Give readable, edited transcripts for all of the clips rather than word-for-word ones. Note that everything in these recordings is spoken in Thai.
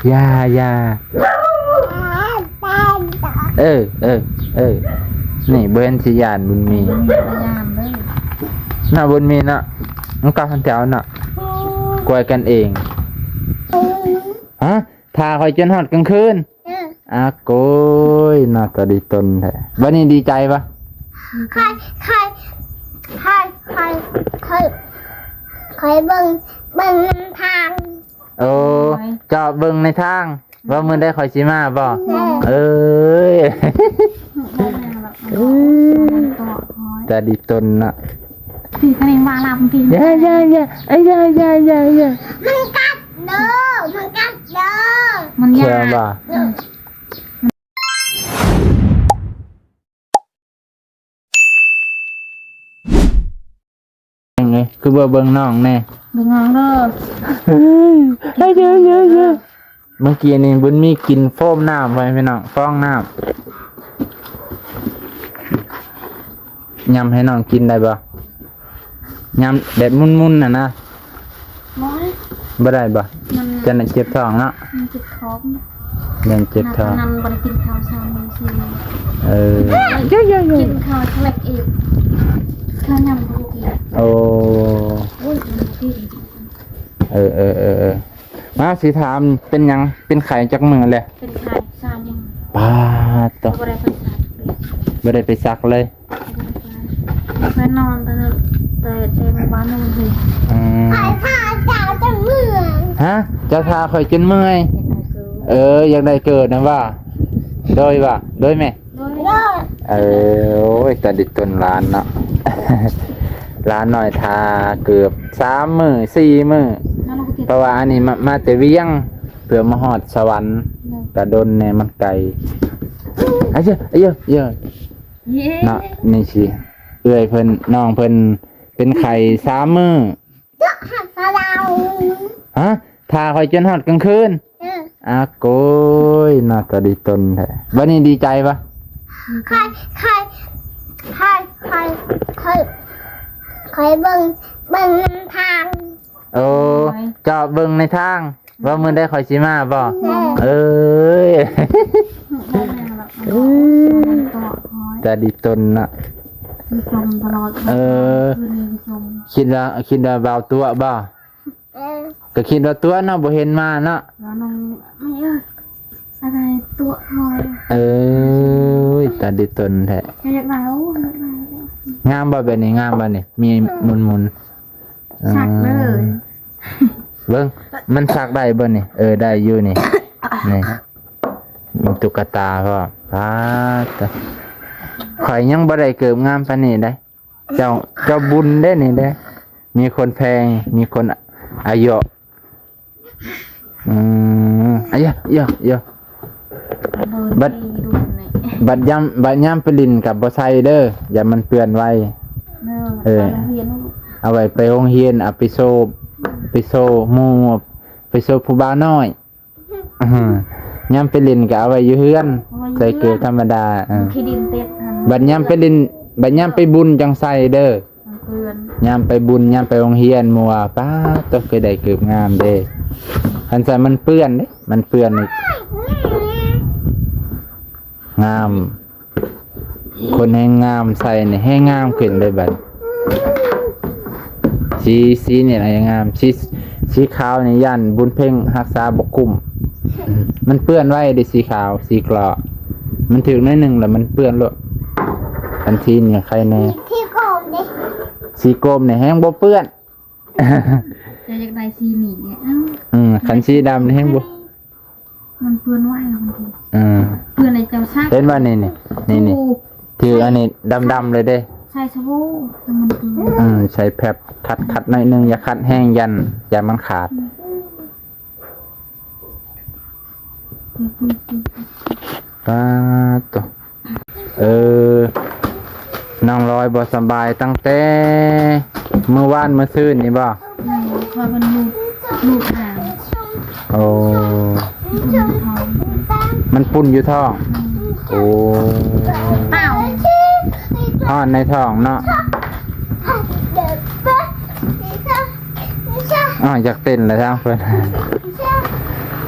อย่าเออนี่เบิ้นสิยานบุญมี พยายามเลย น่ะบุญมีน่ะมันกลับทันแถวน่ะกวยกันเองฮะทาคอยจนฮอดกลางคืนโกยน่าจะดีตนแท้วันนี้ดีใจปะใครเบิ่งทางโอ้เจาะเบิ่งในทางว่ามื้อได้คอยสิมาบ่เอ้ยจะดีตนน่ะพี่คะแนนว่าลำพี่อย่ามันกัดเด้อมันยาก เชื่อบ่ยังไงคือเบิ่งน้องแน่ เบิ่งน้องเด้อ เยอะเมื่อกี้นี่บุญมีกินโฟมน้ำไว้พี่น้องฟองน้ำยำให้น้องกินได้บ่ยำแบบมุนๆน่ะนะ น้อย บ่ได้บ่ มัน จะน่ะเจ็บท้องเนาะ มันติดท้อง ยังเจ็บท้อง นั่นบ่ได้กินข้าวเช้ามื้อซี่ กินข้าวทะเลอีกข้าวยำปกติ โอ้ โอ้ยพี่ มาสิถามเป็นหยังเป็นไข้จักมื้อเลย เป็นไข่ซ้ำ ปาดต บ่ได้ไปสัตว์เลย บ่ได้ไปซักเลย ไปนอนแต่ในบ้านนั่นเลย อืม พาจ่าจะเมื่อย ฮะจะทาข่อยจนเมื่อย อยากได้เกิดนะว่าโดยแม่ เด้อ โอ้ยแต่ดิดต้นร้านเนาะ ร้านหน่อยทาเกือบ3 มื้อ 4 มื้อเพราะว่าอันนี้มาแต่เวียงเพื่อมาฮอดสวรรค์กระดนแน่มันไกลเยอะเนาะนี่สิเอื้อยเพิ่นน้องเพิ่นเป็นไข้3 มื้อ หัดเรา ฮะทาข่อยจนฮอดกลางคืนโกยน่าจะดีตนแท้วันนี้ดีใจปะใครเบิ่งทาง โอ้เจาะเบิ่งในทางว่ามื้อได้คอยสิมาบ่เอ้ยจะดีตนน่ะคิดว่าเบาตัวบ่ก็คิดว่าตัวเนาะบ่เห็นมาเนาะอะไรตัวหอย ตาดีตนแท้ อยากแล้ว งามบ่แบบนี้งามบ่นี่มีมุนๆ สักเลย เบิ่งมันสักได้บ่นี่ได้อยู่นี่นี่มีตุ๊กตาพ่อพาตะข่อยยังบ่ได้เกิบงามปานนี้ได้เจ้าบุญได้นี่ได้มีคนแพงมีคนอายุเยอะบัดยามไปลินกับบ่ใส่เด้ออย่ามันเปื้อนไว้เอาไว้ไปโรงเรียนเอาไปโซหมู่ไปโซผู้บ่าวน้อยยามไปลินก็เอาไว้อยู่เฮือนใส่เกลือธรรมดาบัดยามไปลินบัดยามไปบุญจังใส่เด้อยามไปบุญยามไปโรงเรียนมัวป้าต้องเคยได้เกือบงามเด้คันใส่มันเปื้อนเด้มันเปื้อนนี่งามคนให้งามใส่นี่ให้งามขึ้นเลยบัดสีนี่อะไรงามสีขาวนี่ยันบุญเพ่งรักษาบ่คุ้มมันเปื้อนไว้ได้สีขาวสีกรอมันถึงน้อยนึงแล้วมันเปื้อนโลดอันที่นี่ใครแน่ ที่โกงดิ สีกรมนี่แห้งบ่เปื้อน จะอยากได้สีหมีเนี่ยคันสีดำนี่แห้งบ่มันเปื้อนไหวบางทีเปื้อนในเจ้าซักเห็นว่านี่ถืออันนี้ดำๆเลยเด้ ใส่สบู่มันเปื้อน ใช้แผบขัดหน่อยนึงอย่าขัดแห้งยันอย่ามันขาดป้าตัวน้องลอยบ่สบายตั้งแต่เมื่อวานเมื่อซื่นนี่บ่พอมันลูกหาง โอ้มันปุ่นอยู่ท้องโอ้เต่าอ้อนในท้องเนาะอยากเต้นเลยทั้งเพื่อน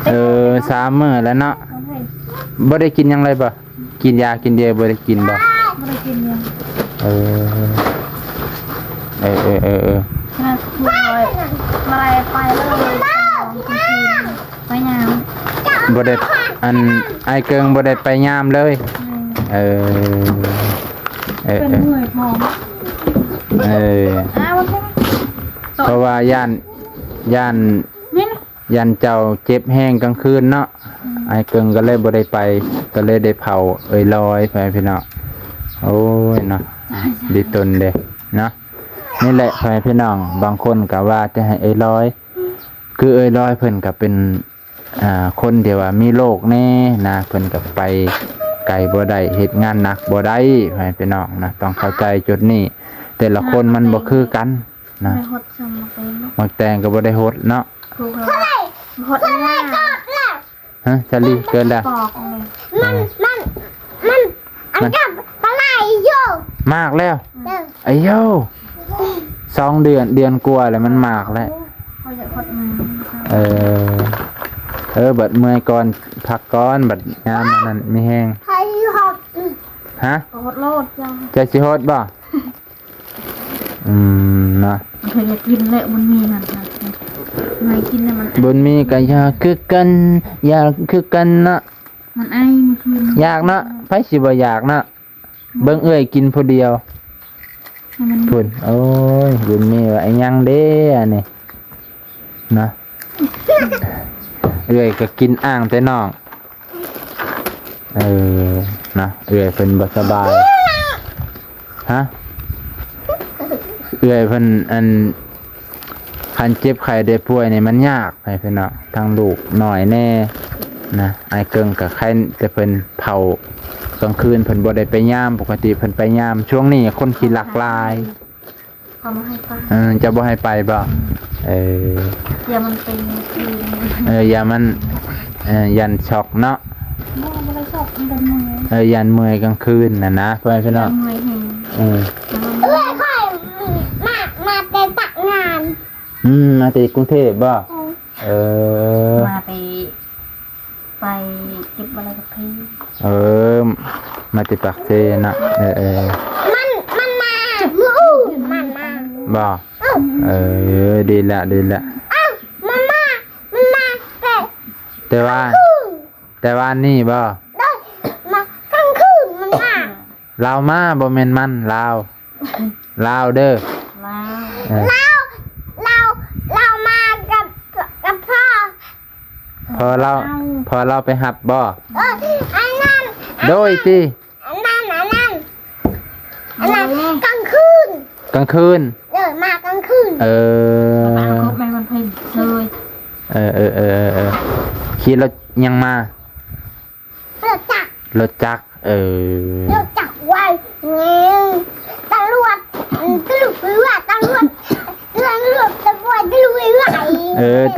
3 มื้อแล้วเนาะ เอาให้ บ่ได้กินหยังเลยบ่กินยากินเดียวบ่ได้กินบ่ ไม่ได้กินยัง เออขนาดคุยเลยมาอะไรไปเลยไปงาน บ่ได้อันไอเกิงบ่ได้ไปยามเลยเออ เป็นเหนื่อยพร้อม วันนี้ เพราะว่าย่าน นี่นะ ยันเจ้าเจ็บแห้งกลางคืนเนาะไอเกิงก็เลยบ่ได้ไปก็เลยได้เผาลอยไปพี่น้องโอ้ยเนาะดีตนเด้เนาะนี่แหละพี่น้องบางคนก็ว่าจะให้ลอยคือลอยเพิ่นก็เป็นคนเดียวว่ามีโรคแน่นะเพิ่นก็ไปไกลบ่ได้เฮ็ดงานหนักบ่ได้พี่น้องนะต้องเข้าใจจุดนี้แต่ละคนมันบ่คือกันนะ ไปหดสมองเนาะ มักแตงก็บ่ได้โหดเนาะ ครูเขาหดหน้า ฮะชาลีเกินแล้ว ปอกเลย อันกับปลาไหลอยู่ มากแล้ว เด้อ ไอ้โย2 เดือนกว่าแล้วมันมากแล้ว เขาจะหดมา บัดเมื่อยก่อนพักก่อนบัดยามมันนั่นมีแห้ง ใครหอก ฮะ หดโลดจัง จะสิโหดบ่เนาะ เคยอยากกินเลยมันมีนั่นนะไม่กินเลยมัน บุญมีก็อยากคือกันอยากคือกันเนาะ มันไอ้เมื่อคืน อยากเนาะไผสิบ่อยากเนาะเบิ่งเอ้ยกินผู้เดียว มัน พุ่นโอ้ยบุญมีว่าไอ้ยังเด้อันนี้เนาะเอ้ยก็กินอ่างแต่น้องนะเอ้ยเพิ่นบ่สบายฮะเอ้ยเพิ่นอันคันเจ็บไข้ได้ป่วยนี่มันยากให้พี่น้องทางลูกน้อยแน่นะไอ้เกิงกับไข้แต่เพิ่นเผากลางคืนเพิ่นบ่ได้ไปยามปกติเพิ่นไปยามช่วงนี้คนขี้หลากหลาย เขาไม่ให้ไป จะบ่ให้ไปบ่อย่ามันเป็นคืน อย่ามันยันช็อกเนาะ ไม่ได้ชอบมันเป็นมือ ยันเมื่อยกลางคืนนะเพื่อนพี่น้อง มือเห็น เอ้ยค่อยมาเป็นตักงาน มาจากกรุงเทพบ่มาไปเก็บอะไรกับพี่ มาจากปากเซนะมันมามันมา บ่ดีละมันมาแต่ว่านี่บ่ ได้มากลางคืนมันมา ลาวมาบ่แม่นมันลาวเด้อ แล้ว เรามากับพ่อ พอเราไปหับบ่ อันนั้น โดยสิ อันนั้นกลางคืน กลางคืน มากลางคืน แม่มันเพ่งเลย ขี่รถยังมา เราจัก รถจักรเราจักไว้เนี่ยตำรวจตำรวจตำรวจ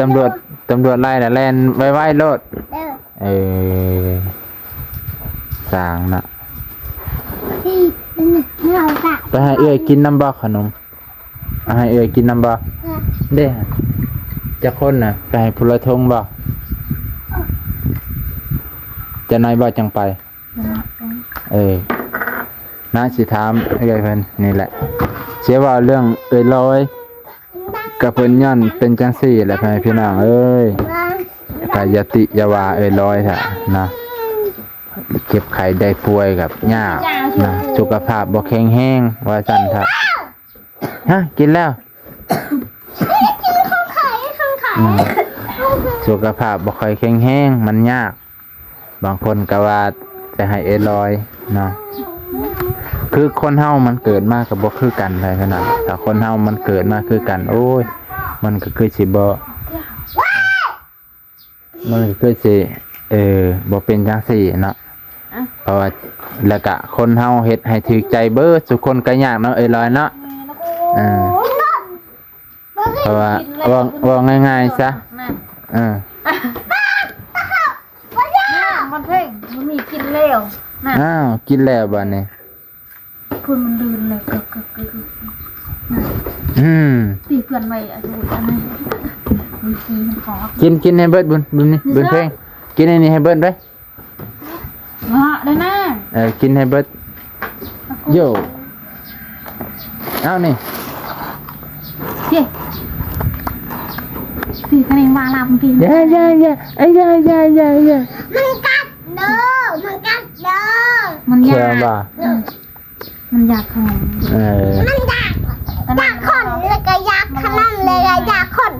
ตำรวจตำรวจไล่น่ะแล่นไว้รถสร้างน่ะเราจัก ไปให้เอื้อยกินน้ำบ่ขนมให้เอื้อยกินน้ำบ่เด้จะคนน่ะไปให้พุละทงบ่จะน้อยบ่จังไปน่าสิถามเอื้อยเพิ่นนี่แหละเชื่อว่าเรื่องเอื้อยลอยกับเพิ่นย้อนเป็นจังซี่แหละพี่น้องกายติยาวาลอยค่ะนะเจ็บไข้ได้ป่วยกับยากนะสุขภาพบ่แข็งแรงว่าซั่นค่ะฮะกินแล้วสุขภาพบ่ค่อยแข็งแรงมันยากบางคนก็ว่าจะให้ลอยเนาะคือคนเฮามันเกิดมาก็บ่คือกันเลยขนาดถ้าคนเฮามันเกิดมาคือกันโอ้ยมันก็คือสิบ่บ่เป็นจังซี่เนาะเพราะว่าแล้วก็คนเฮาเฮ็ดให้ถูกใจเบิดทุกคนก็ยากเนาะลอยเนาะเพราะว่าง่ายๆซะมันเพ่งมันมีกินเร็วน่ะ อ้าวกินแล้วบัดนี้ คุณมันดืนเลยตีเพื่อนไว้อะดูอันนี้ มีชีมันขอ กินให้เบิดบุญนี่บุญเพ่งกินไอ้นี่ให้เบิดได้ ได้แน่ กินให้เบิดโย่เอานี่ พี่พี่คะแนนมาลาบางที อย่าไอ้อย่า มันกัดเด้อมันกัดเด้อ มันยา เชื่อก บ่ มันอยากของ มันอยากคนเลยก็อยากขนาดเลยก็อยากคน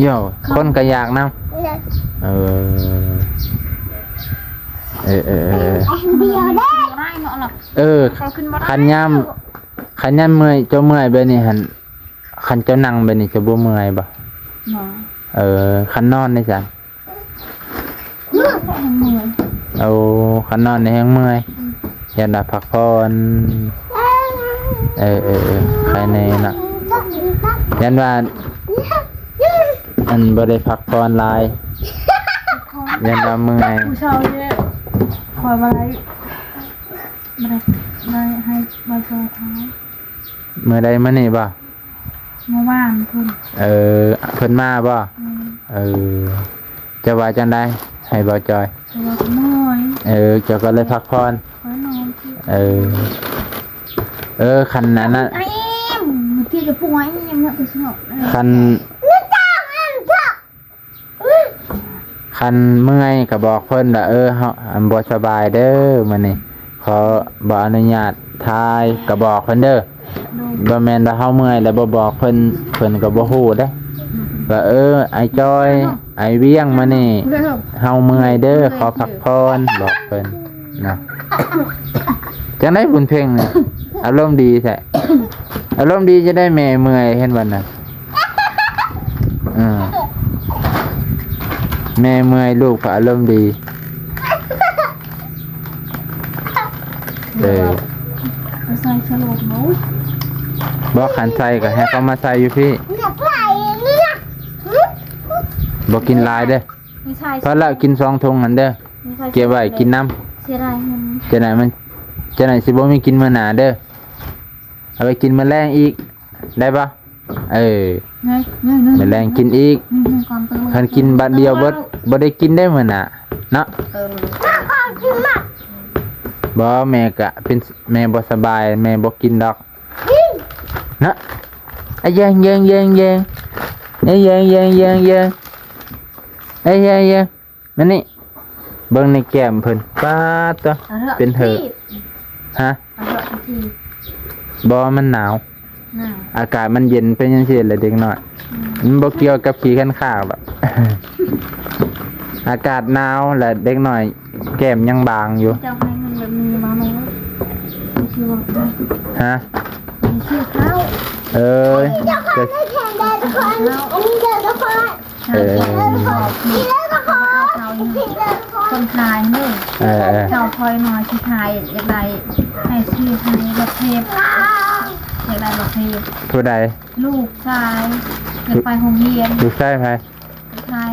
โย่คนก็อยากนำ เลย เออ เดียวได้ ได้เนาะหรอ คันย่ำเมื่อยเจ้าเมื่อยไปนี่หันคันเจ้านั่งไปนี่จะบ่เมื่อยบ่ หมอ คันนอนนี่จ้ะ มือ เอาคันนอนนี่แฮงเมื่อยยันดาพักผ่อนใครในน่ะยันว่าอันบ่ได้พักผ่อนหลายยันว่าเมื่อย ผู้ชายเนี่ยคอยมาได้ให้มาโชว์ท้าย เมื่อใดมื้อนี้บ่ เมื่อวานคุณ เพิ่นมาบ่จะว่าจังได๋ให้บ่จอย จะว่าเมื่อย เจ้าก็เลยพักผ่อน คอยนอนที่ คันนั้นน่ะ ไอ้ที่จะป่วยยังไม่ไปสงบ คันเมื่อยก็บอกเพิ่นว่าเฮาบ่สบายเด้อมื้อนี้ขอบ่อนุญาตทายก็บอกเพิ่นเด้อบ่แม่นว่าเฮาเมื่อยแล้วบ่บอกเพิ่นก็บ่ฮู้เด้ว่าไอ้จอยไอ้เวียงมื้อนี้เฮาเมื่อยเด้อขอพักผ่อนบอกเพิ่นนะจังได๋บุญเพ่งเนี่ยอารมณ์ดีแท้อารมณ์ดีจะได้แม่เมื่อยเห็นบ่น่ะแม่เมื่อยลูกก็อารมณ์ดีใส่ฉลองมั้ง บอกขันใส่ก็ให้เขามาใส่อยู่พี่ เนี่ยไปเนี่ย บอกกินหลายเด้อ ไม่ใช่ เพราะละกิน2 ถุงนั่นเด้อเก็บไว้กินน้ำ เสียดายมัน จะไหนสิบ่มีกินมื้อหน้าเด้อเอาไปกินมื้อแรงอีกได้ปะมื้อแรงกินอีกคันกินบัดเดียวบ่ได้กินได้มื้อหน้าเนาะ ขอกินมาก บ่แม่ก็เป็นแม่บ่สบายแม่บ่กินดอกเนาะไอ้ยังไอ้ยังมันนี่เบิ่งในแก้มเพิ่นป๊าดตัวเป็นเถอะฮะบ่มันหนาวอากาศมันเย็นเป็นจังซี่แหละเด็กน้อยมันบ่เกี่ยวกับขี้คันคากหรอก อากาศหนาวและเด็กน้อยแก้มยังบางอยู่ เจ้าให้เงินแบบนี้มาไหมไม่ชื่อว่า ฮะ ไม่ชื่อข้าว เจ้าคนไม่แข็งแรงทุกคนอันนี้เดินทุกคน ข้าว นี่เดินทุกคนนี่เดินทุกคน คนขายเลยข้าวคอยน้อยที่ขายอย่างไรให้ชื่อให้รถเทปอย่างไรรถเทป ผู้ใด ลูกชายเกิดไปโรงเรียน ลูกชายไผ ชาย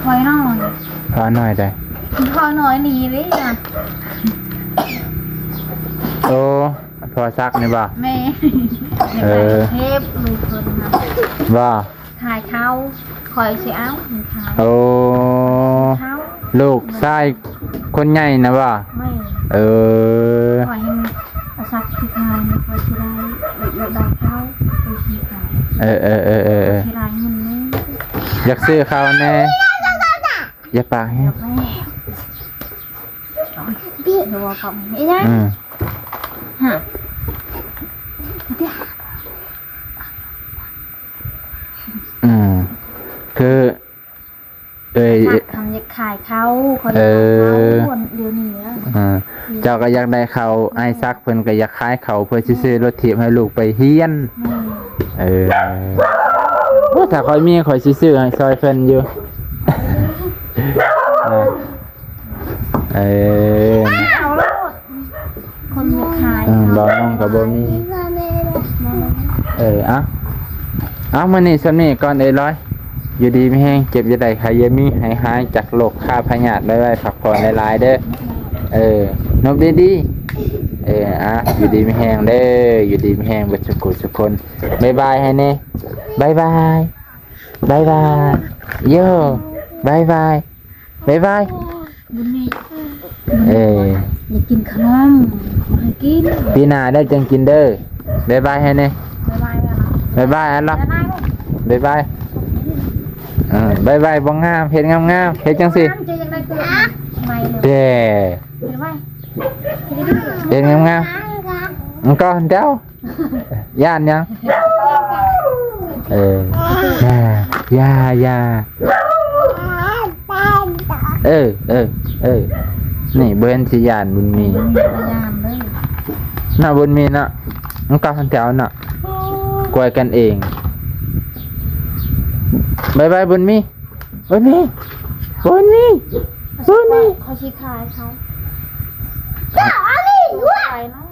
คอยน้อย ขอหน่อยได้ คอยน้อยหนีเลยอ่ะ โอ้พอซักนี่บ่ แม่เทปลูกคนนะ บ่ ขายเขาคอยเสียเอาขาย โอ้ เขา ลูกชายคนใหญ่นะบ่ ไม่ ค อยให้อาศักดิ์ที่ขายคอยชิได้หรือดอกเขาคอยชีขาย ชิได้เงินนี่ อยากซื้อข้าวแน่อย่าปากให้ แม่พี่เดี๋ยวกับนี่นะฮะ คือทำยักขายเขาเขาเดี๋ยวนี้เจ้าก็อยากได้เขาไอ้ซักเพิ่นก็อยากขายเขาเพื่อซื้อรถถีบให้ลูกไปเฮียนถ้าค่อยมีค่อยซื้อให้ซอยเพิ่นอยู่เอาแล้วคนยักขาย บ่น้องก็บ่มีเอามื้อนี้ซั่นนี้ก่อนร้อยอยู่ดีไม่แห้งเจ็บจะได้ใครยังมีหายจากโรคข้าพยาธิไว้พักผ่อนหลายๆเด้อนบดีอยู่ดีไม่แห้งเด้ออยู่ดีไม่แห้งบัดสุขสุขคนบ๊ายบายให้เน่บ๊ายบาย บายบายโย่บายบายบายบาย บุญนี่ อย ากกินขนมให้กิน ปีหน้าได้จังกินเด้อบายบายให้แน่ บ๊ายบายอ่ะ บายบายอันละ บ๊ายบาย บายบายบ้องงามเฮ็ดงามๆเฮ็ดจังสิ จะยังได้เกิดไม่เลย เด้ บ๊ายบาย เฮ็ดงามๆมันก็เจ้าย่านยังอย่านี่เบิ้นสิย่านบุญมี พยายามเลย น่ะบุญมีน่ะมันก็แถวน่ะกวยกันเองบายบายบุญมีบุญมี เขาชี้ขายเขาขายเนาะ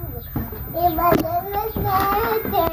Ini badannya saya